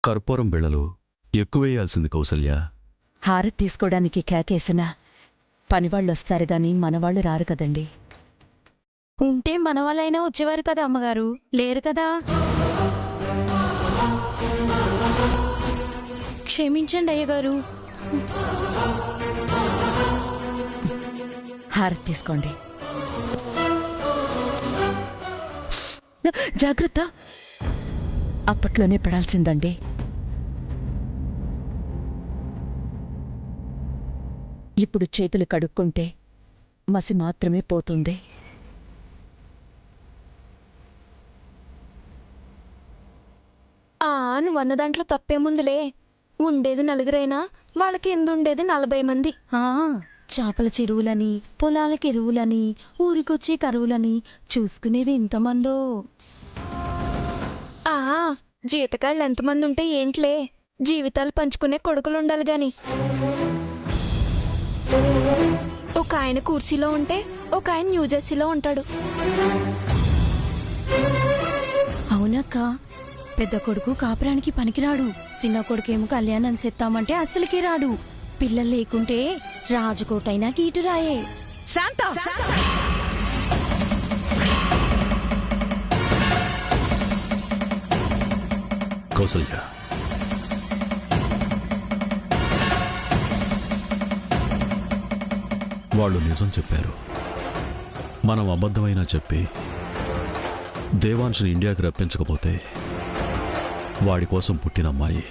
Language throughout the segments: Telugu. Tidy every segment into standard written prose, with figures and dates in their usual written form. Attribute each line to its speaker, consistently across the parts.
Speaker 1: కర్పూరం బిళ్ళలు ఎక్కువేయాల్సింది కౌసల్య.
Speaker 2: హారతి తీసుకోవడానికి కేకేసినా పనివాళ్ళొస్తారు గాని మనవాళ్ళు రారు కదండి.
Speaker 3: ఉంటే మనవాళ్ళైనా వచ్చేవారు కదా అమ్మగారు, లేరు కదా. క్షమించండి అయ్యగారు.
Speaker 2: హారతి తీసుకోండి. జాగ్రత్త, అప్పట్లోనే పడాల్సిందండి. ఇప్పుడు చేతులు కడుక్కుంటే మసి మాత్రమే పోతుంది.
Speaker 3: నువ్వన్న దాంట్లో తప్పేముందులే. ఉండేది నలుగురైనా వాళ్ళకి ఎందుండేది 40 మంది. చేపల చెరువులని, పొలాలకి ఎరువులని, ఊరికొచ్చి కరువులని చూసుకునేది ఇంతమందో. జీతకాళ్ళు ఎంతమంది ఉంటే ఏంట్లే, జీవితాలు పంచుకునే కొడుకులుండాలి గాని. ఒక ఆయన కుర్చీలో ఉంటే ఒక ఆయన న్యూజెర్సీలో ఉంటాడు. అవునక్క, పెద్ద కొడుకు కాపురానికి పనికిరాడు, చిన్న కొడుకేమో కళ్యాణం చేస్తామంటే అస్సలకి రాడు. పిల్లలు లేకుంటే రాజకోటైనా కీటురాయే.
Speaker 2: శాంత,
Speaker 1: కౌసల్య, వాళ్ళు నిజం చెప్పారు. మనం అబద్ధమైనా చెప్పి దేవాంశుని ఇండియాకి రప్పించకపోతే వాడి కోసం పుట్టిన అమ్మాయి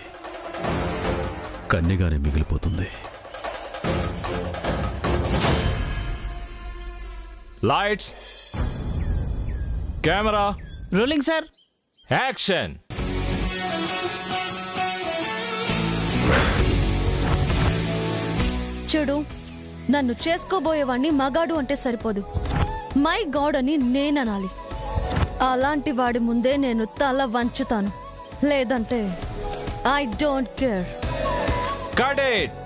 Speaker 1: కన్యగానే మిగిలిపోతుంది.
Speaker 4: Lights, camera
Speaker 5: rolling sir,
Speaker 4: action.
Speaker 6: చూడు, నన్ను చేసుకోబోయేవాణ్ణి మగాడు అంటే సరిపోదు, మై గాడ్ అని నేననాలి. అలాంటి వాడి ముందే నేను తల వంచుతాను, లేదంటే I don't care.
Speaker 4: Cut it.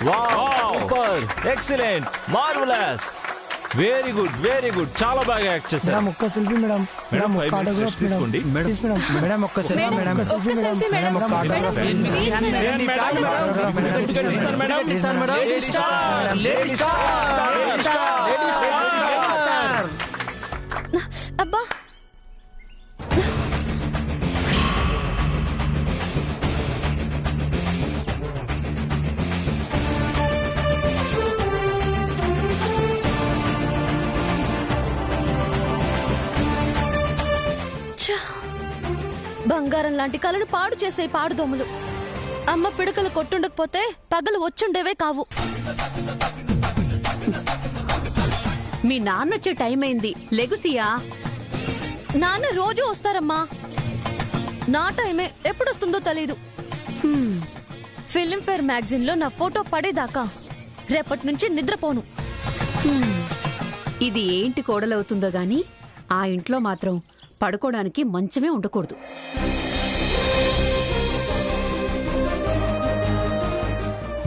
Speaker 4: Wow, super, excellent, marvellous, very good, very good, చాలా బాగా యాక్ట్ చేశారు.
Speaker 5: మేడం ఒక్క selfie madam.
Speaker 4: Madam 5 minutes rest తీసుకోండి.
Speaker 5: మేడం ఒక్క సెల్ఫీ మేడం. మేడం ఒక్క ఆటోగ్రాఫ్.
Speaker 6: అబ్బా, బంగారం లాంటి కళను పాడు చేసే పాడుదోమలు. అమ్మ పిడకలు కొట్టుండకపోతే పగలు వచ్చుండేవే కావు.
Speaker 7: మీ నాన్నొచ్చే టైం అయింది, లెగుసియా.
Speaker 6: నాన్న రోజు వస్తారమ్మా, నా టైమే ఎప్పుడొస్తుందో తెలీదు. ఫిల్మ్ఫేర్ మ్యాగజైన్ లో నా ఫోటో పడేదాకా రేపటి నుంచి నిద్రపోను.
Speaker 7: ఇది ఏంటి కోడలవుతుందో గాని ఆ ఇంట్లో మాత్రం పడుకోవడానికి మంచమే ఉండకూడదు.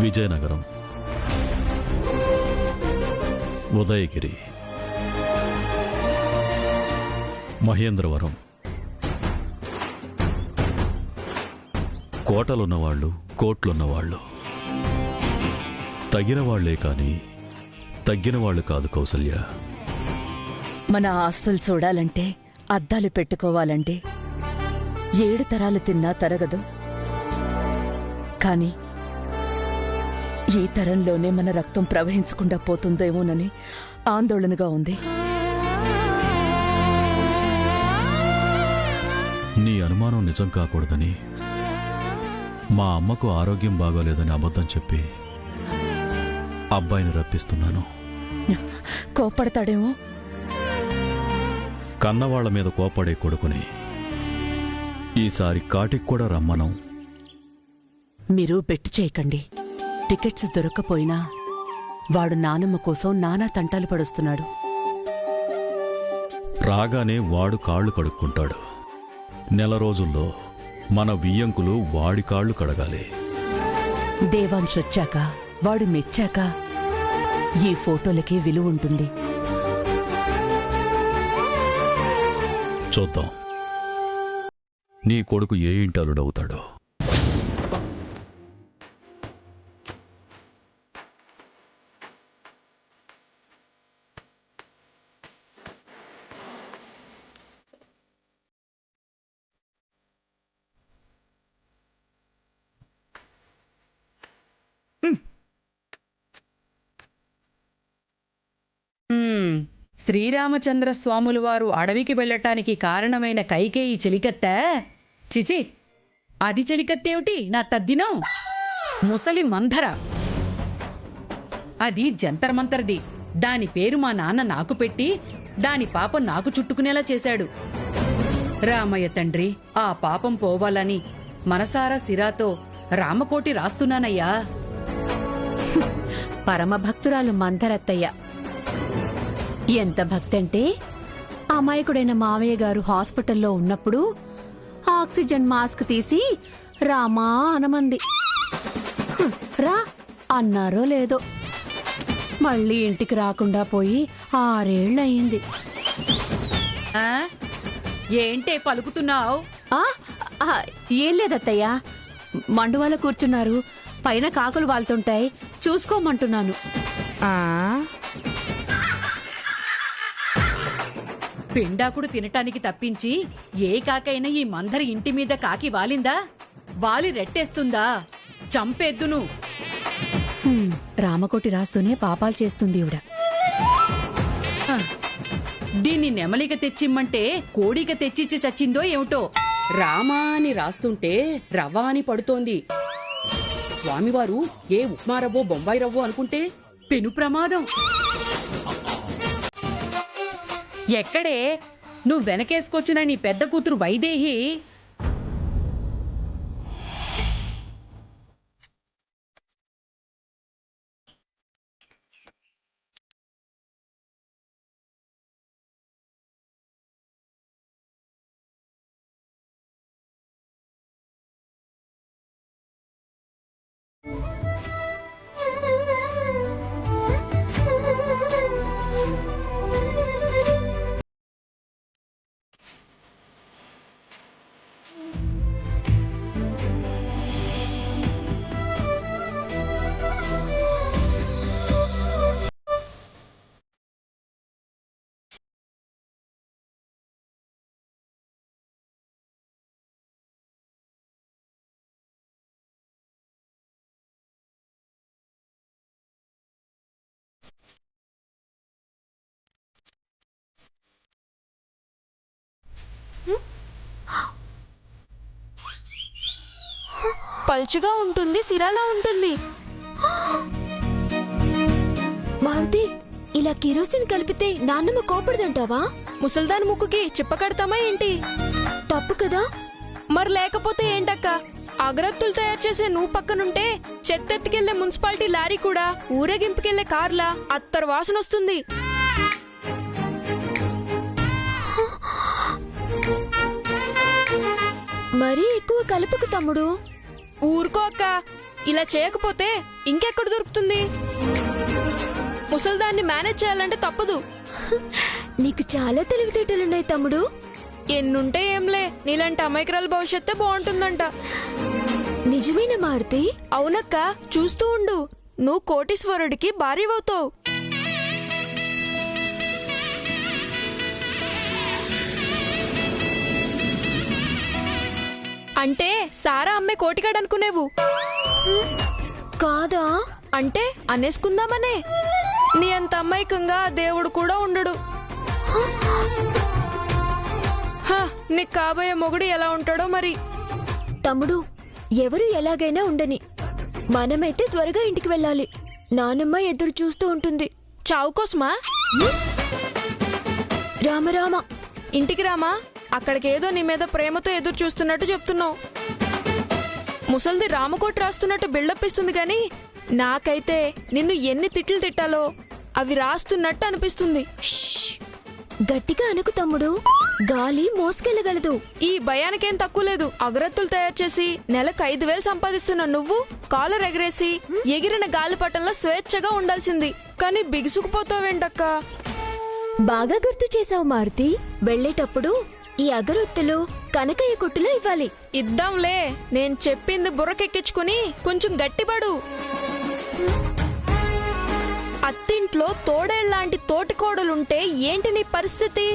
Speaker 1: విజయనగరం, ఉదయగిరి, మహేంద్రవరం, కోటలున్నవాళ్ళు, కోట్లున్నవాళ్ళు తగిన వాళ్లే కాని తగ్గిన వాళ్ళు కాదు కౌసల్య.
Speaker 2: మన ఆస్తులు చూడాలంటే అద్దాలు పెట్టుకోవాలంటే 7 తరాలు తిన్నా తరగదు. కాని ఈ తరంలోనే మన రక్తం ప్రవహించకుండా పోతుందేమోనని ఆందోళనగా ఉంది.
Speaker 1: నీ అనుమానం నిజం కాకూడదని మా అమ్మకు ఆరోగ్యం బాగోలేదని అబద్ధం చెప్పి అబ్బాయిని రప్పిస్తున్నాను.
Speaker 2: కోప్పడతాడేమో.
Speaker 1: కన్నవాళ్ల మీద కోపడే కొడుకుని ఈసారి కాటికి కూడా రమ్మనం.
Speaker 2: మీరు బెట్టు చేయకండి. టికెట్స్ దొరక్కపోయినా
Speaker 7: వాడు నానమ్మ కోసం నానా తంటాలు పడుస్తున్నాడు.
Speaker 1: రాగానే వాడు కాళ్ళు కడుక్కుంటాడు. నెల రోజుల్లో మన వియ్యంకులు వాడి కాళ్ళు కడగాలి.
Speaker 2: దేవాంశొచ్చాక వాడు మెచ్చాక ఈ ఫోటోలకి విలువ ఉంటుంది.
Speaker 1: చూద్దాం నీ కొడుకు ఏ ఇంటలుడవుతాడో.
Speaker 7: శ్రీరామచంద్ర స్వాములు వారు అడవికి వెళ్ళటానికి కారణమైన కైకేయి చెలికత్త. చిచి, అది చెలికత్తేమిటి నా తద్దినం? ముసలి మంధర. అది జంతర్ మంతర్ది. దాని పేరు మా నాన్న నాకు పెట్టి దాని పాపం నాకు చుట్టుకునేలా చేశాడు. రామయ్య తండ్రి, ఆ పాపం పోవాలని మనసారా సిరాతో రామకోటి రాస్తున్నానయ్యా.
Speaker 8: పరమభక్తురాలు మందరత్తయ్య. ఎంత భక్తంటే అమాయకుడైన మావయ్య గారు హాస్పిటల్లో ఉన్నప్పుడు ఆక్సిజన్ మాస్క్ తీసి రామా అనమంది. రా అన్నారో లేదో, మళ్ళీ ఇంటికి రాకుండా పోయి 6 ఏళ్లయింది.
Speaker 7: ఆ? ఏంటే పలుకుతున్నావు?
Speaker 8: ఏం లేదత్తయ్య, మండువాల కూర్చున్నారు, పైన కాకులు వాళ్తుంటాయి, చూసుకోమంటున్నాను.
Speaker 7: పిండాకుడు తినటానికి తప్పించి ఏ కాకైనా ఈ మందరి ఇంటి మీద కాకి వాలిందా? వాలి రెట్టేస్తుందా? చంపేద్దును.
Speaker 8: రామకోటి రాస్తూనే పాపాలు చేస్తుంది ఈవిడ.
Speaker 7: దీన్ని నెమలిక తెచ్చిమ్మంటే కోడిక తెచ్చిచ్చి చచ్చిందో ఏమిటో. రామా అని రాస్తుంటే రవ్వ అని పడుతోంది. స్వామివారు ఏ ఉప్మా రవ్వో బొంబాయి రవ్వో అనుకుంటే పెను ప్రమాదం. ఎక్కడే నువ్వు వెనకేసుకొచ్చిన నీ పెద్ద కూతురు వైదేహి?
Speaker 3: పల్చుగా ఉంటుంది, సిరాలా ఉంటుంది.
Speaker 9: మారుతి, ఇలా కిరోసిన్ కలిపితే నాన్నమ్మ కోపడదంటావా?
Speaker 3: ముసల్దాన్ ముక్కుకి చిప్పకడతామా ఏంటి?
Speaker 9: తప్పు కదా.
Speaker 3: మరి లేకపోతే ఏంటక్క? అగరత్తులు తయారు చేసే నువ్వు పక్కనుంటే చెత్తెత్తుకెళ్లే మున్సిపాలిటీ లారీ కూడా ఊరేగింపుకెళ్లే కార్లా అత్తరు వాసన వస్తుంది.
Speaker 9: మరీ ఎక్కువ కలుపుకు తమ్ముడు.
Speaker 3: ఊరుకో అక్క, ఇలా చేయకపోతే ఇంకెక్కడ దొరుకుతుంది? ముసల్దాన్ని మేనేజ్ చేయాలంటే తప్పదు.
Speaker 9: నీకు చాలా తెలివితేటలున్నాయి తమ్ముడు.
Speaker 3: ఎన్నుంటే ఏంలే, నీలాంటి అమాయకురాల భవిష్యత్తే బాగుంటుందంట.
Speaker 9: నిజమేనా మారుతి?
Speaker 3: అవునక్క, చూస్తూ ఉండు, నువ్వు కోటీశ్వరుడికి భార్యవవుతావు. అంటే సారా అమ్మే కోటిగాడు అనుకునేవు
Speaker 9: కాదా?
Speaker 3: అంటే అనేసుకుందామనే. నీ అంత అమ్మాయికంగా దేవుడు కూడా ఉండడు. నీకు కాబోయే మొగుడు ఎలా ఉంటాడో మరి.
Speaker 9: తమ్ముడు, ఎవరు ఎలాగైనా ఉండని, మనమైతే త్వరగా ఇంటికి వెళ్ళాలి. నానమ్మ ఎదురు చూస్తూ ఉంటుంది.
Speaker 3: చావు కోసమా?
Speaker 9: రామరామ,
Speaker 3: ఇంటికి రామా. అక్కడికేదో నీ మీద ప్రేమతో ఎదురు చూస్తున్నట్టు చెప్తున్నావు. ముసల్ది రామకోటి రాస్తున్నట్టు బిల్డప్ ఇస్తుంది గాని నాకైతే నిన్ను ఎన్ని తిట్లు తిట్టాలో అవి రాస్తున్నట్టు అనిపిస్తుంది.
Speaker 9: షష్! గట్టిగా అనుకు తమ్ముడు, గాలి మోసుకెళ్ళగలదు.
Speaker 3: ఈ భయానికేం తక్కువ లేదు. అగరత్తులు తయారు చేసి నెలకు 5,000 సంపాదిస్తున్న నువ్వు కాలర్ ఎగరేసి ఎగిరిన గాలిపటంలో స్వేచ్ఛగా ఉండాల్సింది. కానీ బిగుసుకుపోతావేంటక్క?
Speaker 9: బాగా గుర్తు చేసావు మారుతి. వెళ్ళేటప్పుడు ఈ అగరొత్తులు కనకయ్య కొట్టులో ఇవ్వాలి.
Speaker 3: ఇద్దాంలే. నేను చెప్పింది బుర్రకెక్కించుకుని కొంచెం గట్టిపడు. అత్తింట్లో తోడేళ్లాంటి తోటికోడలుంటే ఏంటి నీ పరిస్థితి?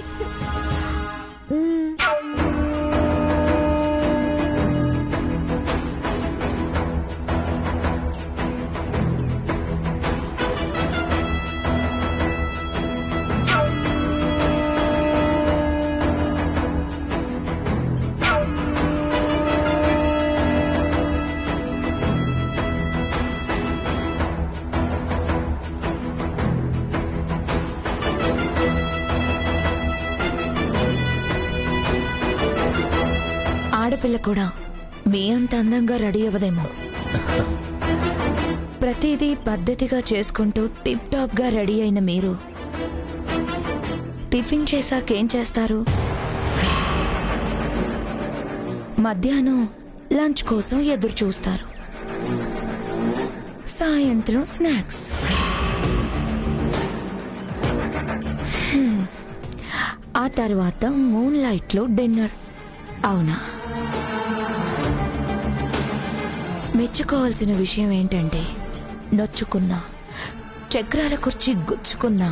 Speaker 10: ఆడపిల్ల కూడా మీ అంత అందంగా రెడీ అవ్వదేమో. ప్రతిదీ పద్ధతిగా చేసుకుంటూ టిప్ టాప్ గా రెడీ అయిన మీరు టిఫిన్ చేశాకేం చేస్తారు? మధ్యాహ్నం లంచ్ కోసం ఎదురు చూస్తారు. సాయంత్రం స్నాక్స్. ఆ తర్వాత మూన్ లైట్ లో డిన్నర్. అవునా? మెచ్చుకోవాల్సిన విషయం ఏంటంటే, నొచ్చుకున్నా చక్రాల కుర్చీ గుచ్చుకున్నా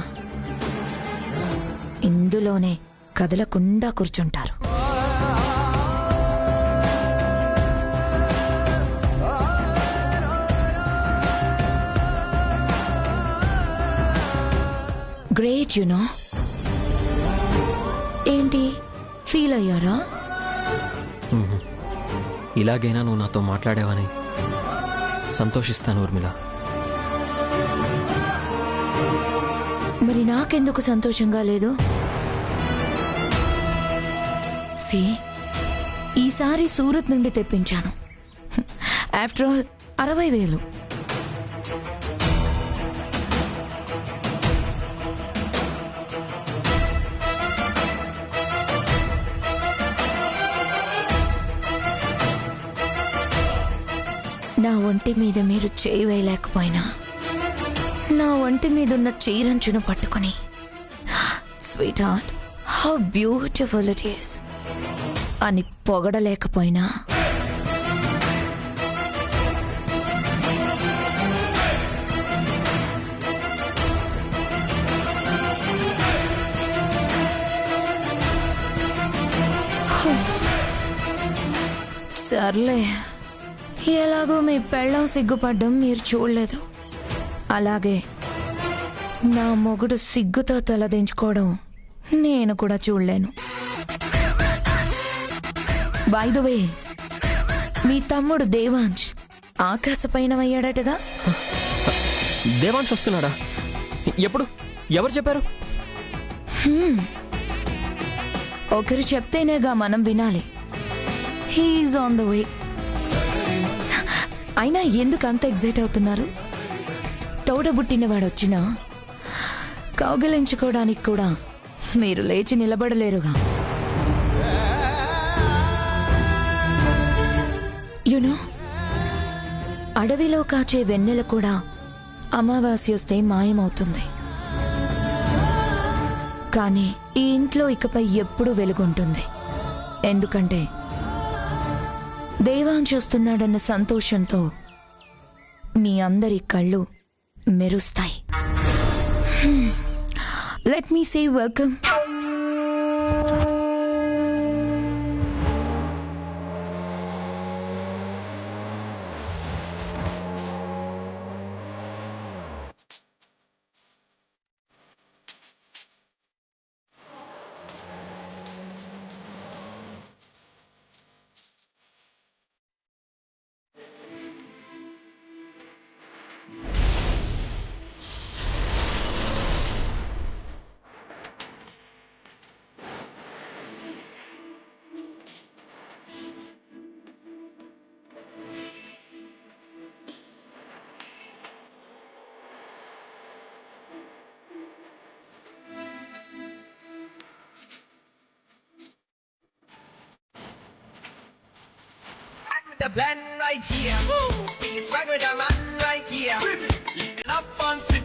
Speaker 10: ఇందులోనే కదలకుండా కూర్చుంటారు. Great you know. ఏంటి ఫీల్ అయ్యారా?
Speaker 11: ఇలాగైనా నువ్వు నాతో మాట్లాడేవని సంతోషిస్తాను ఊర్మిళ.
Speaker 10: మరి నాకెందుకు సంతోషంగా లేదు? ఈసారి సూరత్ నుండి తెప్పించాను. After all 60,000. నా ఒంటి మీద మీరు చేయి వేయలేకపోయినా నా ఒంటి మీద ఉన్న చీరంచును పట్టుకుని, sweet heart, how beautiful it is అని పొగడలేకపోయినా, సర్లే, ఎలాగో మీ పెళ్ళం సిగ్గుపడ్డం మీరు చూడలేదు. అలాగే నా మొగుడు సిగ్గుతో తలదించుకోవడం నేను కూడా చూడలేను. బై ద వే, మీ తమ్ముడు దేవాంశ్ ఆకాశపైనమయ్యాడటగా?
Speaker 11: దేవాంశ్ వస్తున్నాడా? ఎప్పుడు? ఎవరు చెప్పారు?
Speaker 10: ఒకరు చెప్తేనేగా మనం వినాలి. He is on the way. అయినా ఎందుకు అంత ఎగ్జైట్ అవుతున్నారు? తోడబుట్టినవాడొచ్చినా కౌగిలించుకోవడానికి కూడా మీరు లేచి నిలబడలేరుగా. యునో, అడవిలో కాచే వెన్నెల కూడా అమావాస్య వస్తే మాయమవుతుంది. కానీ ఈ ఇంట్లో ఇకపై ఎప్పుడూ వెలుగుంటుంది. ఎందుకంటే దేవాంశ్ చూస్తున్నాడన్న సంతోషంతో మీ అందరి కళ్ళు మెరుస్తాయి. Let me say welcome.
Speaker 12: the blend right here. Be swag with a man right here. Lift it up and sit.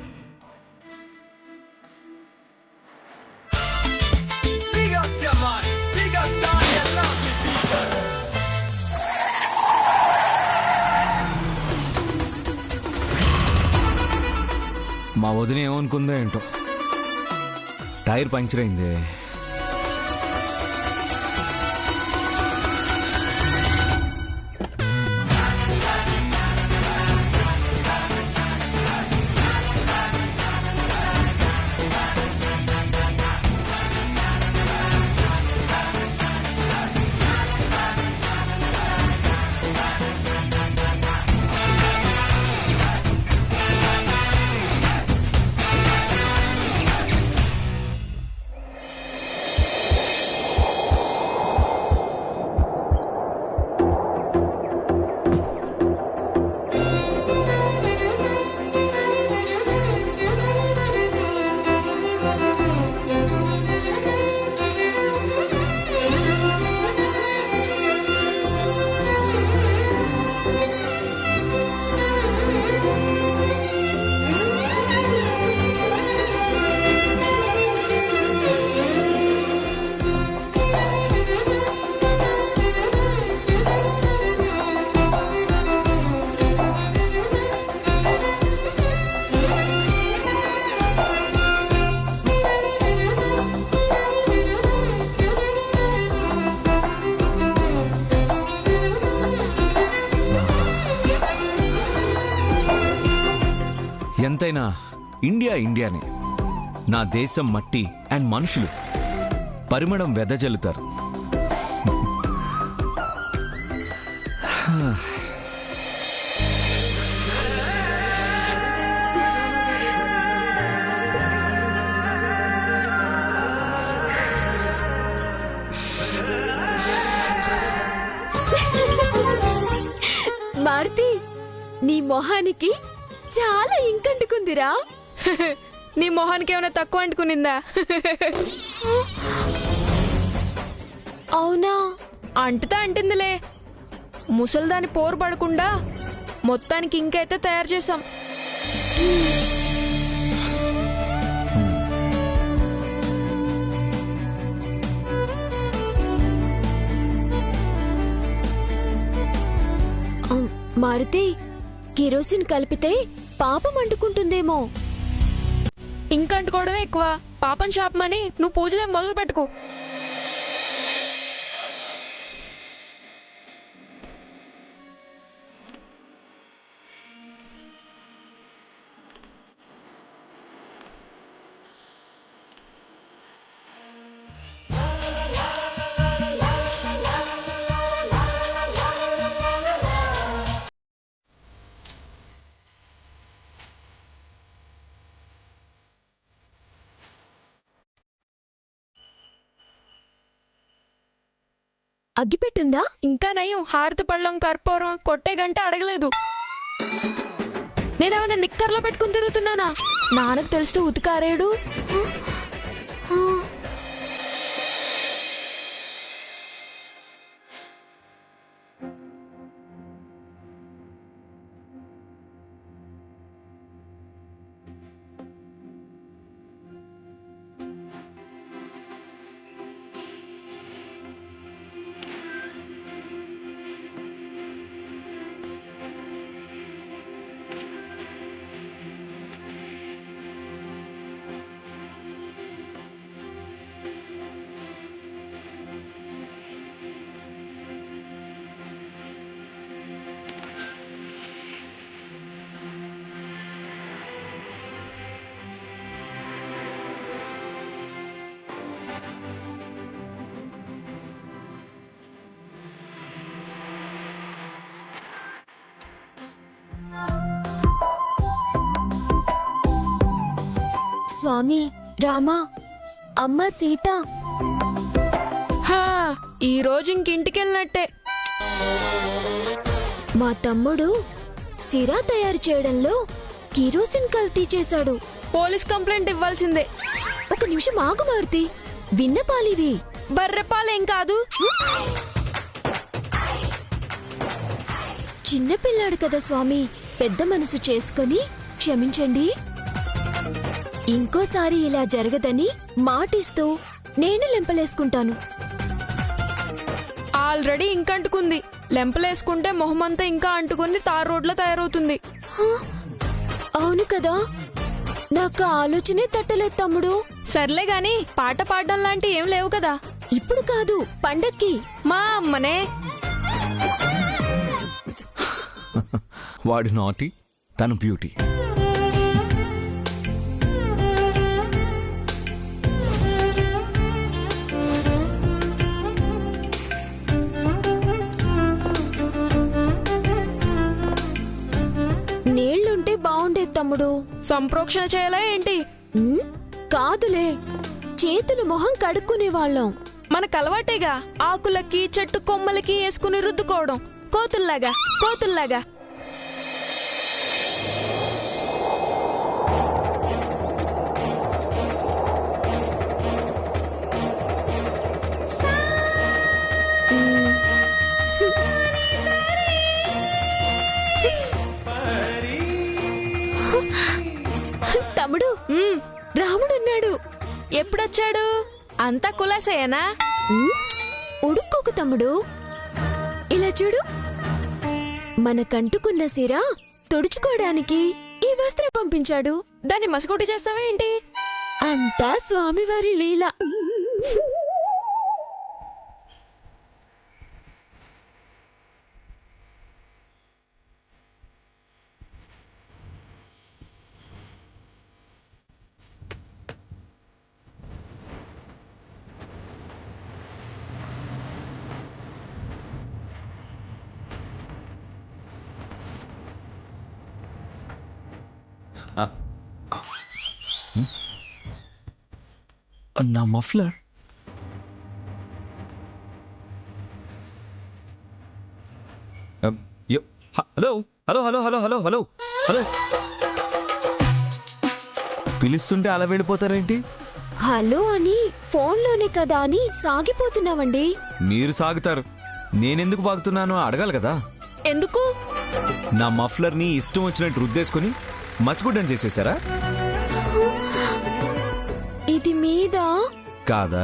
Speaker 12: Big up your man, big up star, you love me people.
Speaker 4: మా వదిన ఏమనుకుందో ఏంటో, టైర్ పంక్చర్ అయింది. ఎంతైనా ఇండియా ఇండియానే. నా దేశం మట్టి అండ్ మనుషులు పరిమళం వెదజల్లుతారు.
Speaker 9: మారుతి, నీ మొహానికి చాలా ఇంకంటుకుందిరా.
Speaker 3: నీ మొహానికి ఏమైనా తక్కువ అంటుకునిందా?
Speaker 9: అవునా?
Speaker 3: అంటుతా అంటుందిలే. ముసలిదాని పోరు పడకుండా మొత్తానికి ఇంకైతే తయారు చేసాం.
Speaker 9: మారుతి, కిరోసిన్ కలిపితే పాపం అంటుకుంటుందేమో.
Speaker 3: ఇంకంటుకోవడమే ఎక్కువ. పాపం శాపమని నువ్వు పూజలేం మొదలు పెట్టుకో.
Speaker 9: అగ్గిపెట్టిందా?
Speaker 3: ఇంకా నయం, హారతి పళ్ళం కర్పూరం కొట్టే గంట అడగలేదు. నేనేమైనా నిక్కర్లో పెట్టుకుని తిరుగుతున్నానా? నాన్నకు తెలిస్తే ఉతికారేడు.
Speaker 9: స్వామి రామ, అమ్మ సీత.
Speaker 3: ఈ రోజు ఇంకింటికెళ్ళినట్టే.
Speaker 9: మా తమ్ముడు సిరా తయారు చేయడంలో కిరోసిన్ కల్తీ చేశాడు.
Speaker 3: పోలీస్ కంప్లైంట్ ఇవ్వాల్సిందే.
Speaker 9: ఒక నిమిషం ఆగు మారుతి, విన్నపాలివి.
Speaker 3: బర్రెపాలేం కాదు.
Speaker 9: చిన్నపిల్లాడు కదా స్వామి, పెద్ద మనసు చేసుకొని క్షమించండి. ఇంకోసారి ఇలా జరగదని మాటిస్తూ నేను లెంపలేసుకుంటాను.
Speaker 3: ఆల్రెడీ ఇంకంటుకుంది. లెంపలేసుకుంటే మొహమంతా ఇంకా అంటుకుని తార్ రోడ్లో తయారవుతుంది.
Speaker 9: అవును కదా, నాకు ఆలోచనే తట్టలేదు తమ్ముడు.
Speaker 3: సర్లే గాని పాట పాడడం లాంటి ఏం లేవు కదా.
Speaker 9: ఇప్పుడు కాదు, పండక్కి.
Speaker 3: మా అమ్మనే.
Speaker 4: వాడు నాటి, తను బ్యూటీ.
Speaker 9: నీళ్లుంటే బాగుండేది తమ్ముడు.
Speaker 3: సంప్రోక్షణ చేయాలా ఏంటి?
Speaker 9: కాదులే, చేతులు మొహం కడుక్కునేవాళ్ళం.
Speaker 3: మనకు అలవాటేగా ఆకులకి చెట్టు కొమ్మలకి వేసుకుని రుద్దుకోవడం, కోతుల్లాగా కోతుల్లాగా.
Speaker 9: తమ్ముడు, రాముడున్నాడు.
Speaker 3: ఎప్పుడొచ్చాడు? అంతా కులాసేనా?
Speaker 9: ఉడుక్కోకు తమ్ముడు. ఇలా చూడు, మనకంటుకున్న సిర తుడుచుకోవడానికి ఈ వస్త్రం పంపించాడు.
Speaker 3: దాన్ని మసకొట్టి చేస్తావా ఏంటి?
Speaker 9: అంతా స్వామివారి లీల.
Speaker 4: నా muffler. Hello hello hello hello hello hello hello. పిలుస్తుంటే అలా వెళ్ళిపోతారేంటి?
Speaker 9: హలో అని ఫోన్లోనే కదా అని సాగిపోతున్నావండి.
Speaker 4: మీరు సాగుతారు, నేనెందుకు వాగుతున్నానో అడగాలి కదా.
Speaker 3: ఎందుకు?
Speaker 4: నా మఫ్లర్ని ఇష్టం వచ్చినట్టు రుద్దేసుకుని మసిగుడ్డం చేసేసారా?
Speaker 9: ఇది మీద
Speaker 4: కాదా?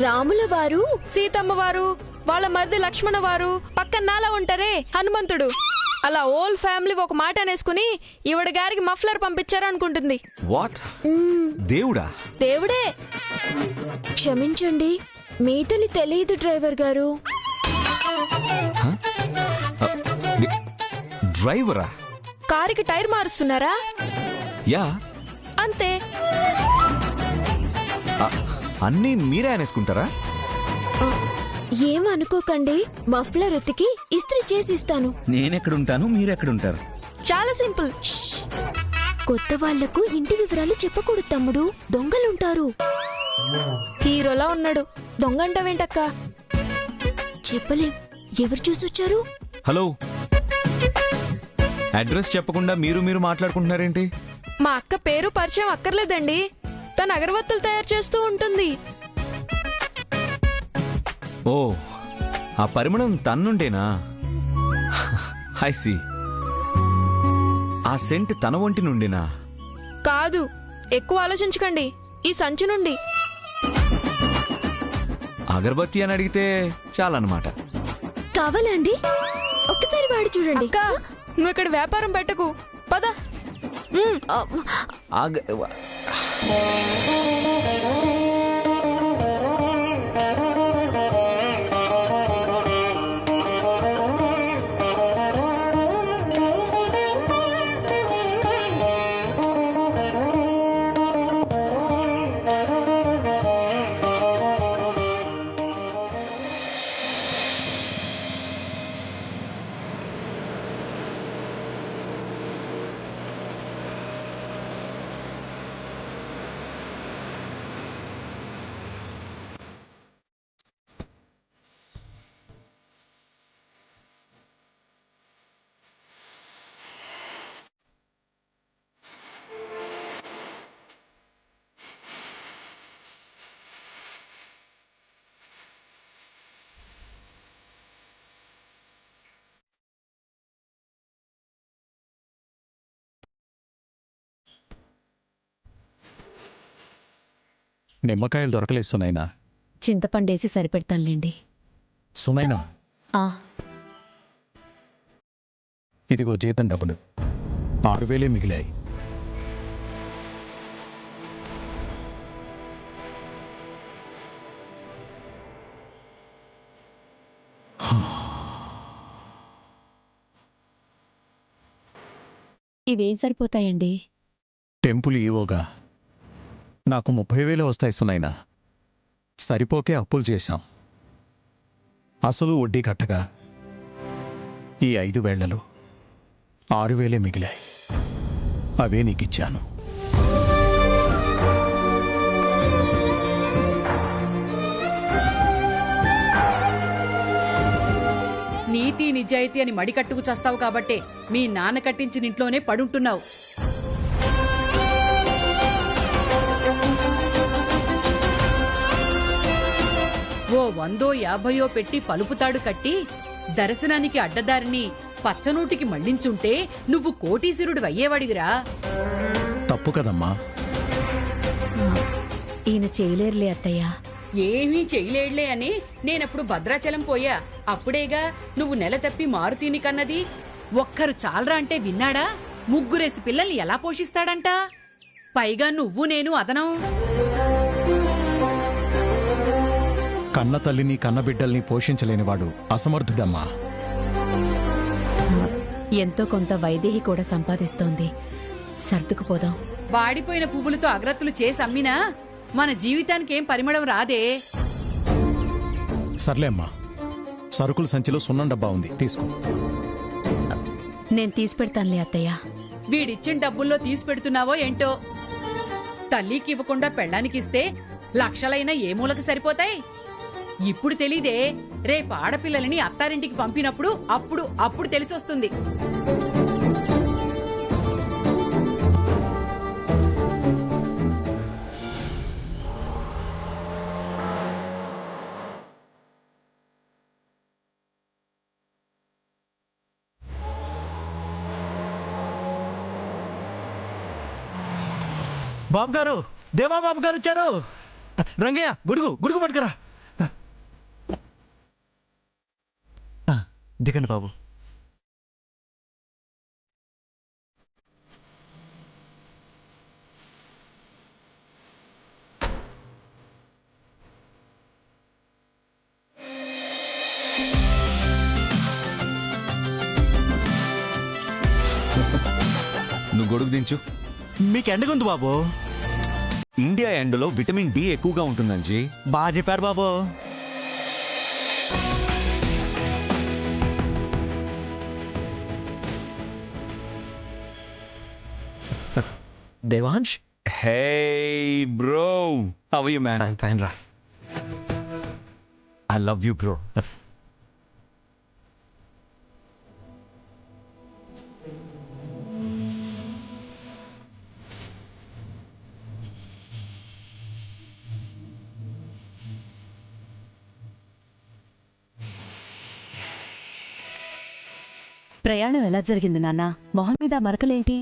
Speaker 9: రాముల వారు,
Speaker 3: సీతమ్మ వారు, వాళ్ళ మరిది లక్ష్మణ వారు, పక్కన నాలా ఉంటారే హనుమంతుడు, అలా ఓల్ ఫ్యామిలీ ఒక మాట అనేసుకుని ఈవిడ గారికి మఫ్లర్ పంపించారు అనుకుంటుంది.
Speaker 4: వాట్? దేవుడా?
Speaker 3: దేవుడే.
Speaker 9: క్షమించండి, మీతని తెలియదు డ్రైవర్ గారు.
Speaker 4: డ్రైవరా?
Speaker 3: కారుకి టైర్ మారుస్తున్నారా?
Speaker 4: యా.
Speaker 3: అంతే.
Speaker 4: అన్నీ మీరే అనేసుకుంటారా?
Speaker 9: ఏమనుకోకండి, మఫ్లర్ ఉతికి ఇస్త్రీ చేసి ఇస్తాను.
Speaker 13: నేనెక్కడుంటాను, మీరెక్కడుంటారు?
Speaker 3: చాలా సింపుల్.
Speaker 9: కొత్త వాళ్లకు ఇంటి వివరాలు చెప్పకూడదు తమ్ముడు, దొంగలుంటారు.
Speaker 3: హీరోలా ఉన్నాడు, దొంగ అంటావేంటక్క?
Speaker 9: చెప్పలేం, ఎవరు చూసొచ్చారు?
Speaker 4: హలో, అడ్రస్ చెప్పకుండా మీరు మీరు మాట్లాడుకుంటున్నారేంటి?
Speaker 3: మా అక్క పేరు పరిచయం అక్కర్లేదండి, తను అగరబత్తులు తయారు చేస్తూ ఉంటుంది.
Speaker 4: ఓ, ఆ పరిమళం తన్నుండేనా? I see. ఆ సెంట్ తన ఒంటి నుండేనా?
Speaker 3: కాదు, ఎక్కువ ఆలోచించకండి, ఈ సంచి నుండి.
Speaker 4: అగరబత్తి అని అడిగితే చాలన్నమాట.
Speaker 9: కావాలండి, ఒక్కసారి వాడి చూడండి.
Speaker 3: అక్క, నువ్వు ఇక్కడ వ్యాపారం పెట్టకు, పద.
Speaker 14: నిమ్మకాయలు దొరకలేదు సునైనా.
Speaker 8: చింతపండేసి సరిపెడతానులేండి.
Speaker 14: సునైనా,
Speaker 8: ఆ,
Speaker 14: ఇదిగో జీతం డబ్బులు 6,000 మిగిలాయి.
Speaker 8: ఇవేం సరిపోతాయండి?
Speaker 14: టెంపుల్ ఈవోగా నాకు 30,000 వస్తాయి సునైనా. సరిపోకే అప్పులు చేశాం. అసలు వడ్డీ కట్టగా ఈ 5 వేళ్లలో 6,000 మిగిలాయి. అవే నీకిచ్చాను.
Speaker 7: నీతి నిజాయితీ అని మడికట్టుకు చస్తావు కాబట్టే మీ నాన్న కట్టించిన ఇంట్లోనే పడుంటున్నావు. ఓ 100-50 పెట్టి పలుపుతాడు కట్టి దర్శనానికి అడ్డదారిని పచ్చనూటికి మళ్లించుంటే నువ్వు కోటీశ్వరుడు అయ్యేవాడివిరా.
Speaker 14: తప్పు కదమ్మా.
Speaker 8: ఈయన చేయలేరులే అత్తయ్య.
Speaker 7: ఏమీ చెయ్యలేడులే అని నేనప్పుడు భద్రాచలం పోయా. అప్పుడేగా నువ్వు నెల తప్పి మారుతీని కన్నది. ఒక్కరు చాలరా అంటే విన్నాడా? 3 పిల్లల్ని ఎలా పోషిస్తాడంట? పైగా నువ్వు నేను అదనం.
Speaker 14: కన్న తల్లిని కన్నబిడ్డల్ని పోషించలేనివాడు అసమర్థుడమ్మా.
Speaker 8: ఎంతో కొంత వైదేహి కూడా సంపాదిస్తోంది. సర్దుకుపోదాం.
Speaker 7: వాడిపోయిన పువ్వులతో అగ్రత్తులు చేసి అమ్మినా మన జీవితానికి ఏం పరిమళం రాదే.
Speaker 14: సర్లే అమ్మా, సరుకుల సంచిలో సున్నం డబ్బా ఉంది, తీసుకో.
Speaker 8: నేను తీసిపెడతానులే అత్తయ్య.
Speaker 7: వీడిచ్చిన డబ్బుల్లో తీసి పెడుతున్నావో ఏంటో. తల్లికి ఇవ్వకుండా పెళ్ళానికిస్తే లక్షలైనా ఏ మూలకు సరిపోతాయి? ఇప్పుడు తెలీదే, రేపు ఆడపిల్లలని అత్తారింటికి పంపినప్పుడు అప్పుడు తెలిసొస్తుంది.
Speaker 13: బాబు గారు, దేవా బాబు గారు వచ్చారు. రంగయ్య, గుడుగు పట్టుకురా. దిగండి బాబు.
Speaker 4: నువ్వు గొడుగు దించు.
Speaker 13: మీకు ఎండగుంది బాబు.
Speaker 15: ఇండియా ఎండలో విటమిన్ డి ఎక్కువగా ఉంటుందండి.
Speaker 13: బాగా చెప్పారు బాబు.
Speaker 11: Devansh,
Speaker 15: hey bro, how are you man?
Speaker 11: I'm fine రా.
Speaker 15: I love you bro.
Speaker 2: ప్రయాణం ఎలా జరిగింది నాన్న? మొహం మీద మరకలేంటి?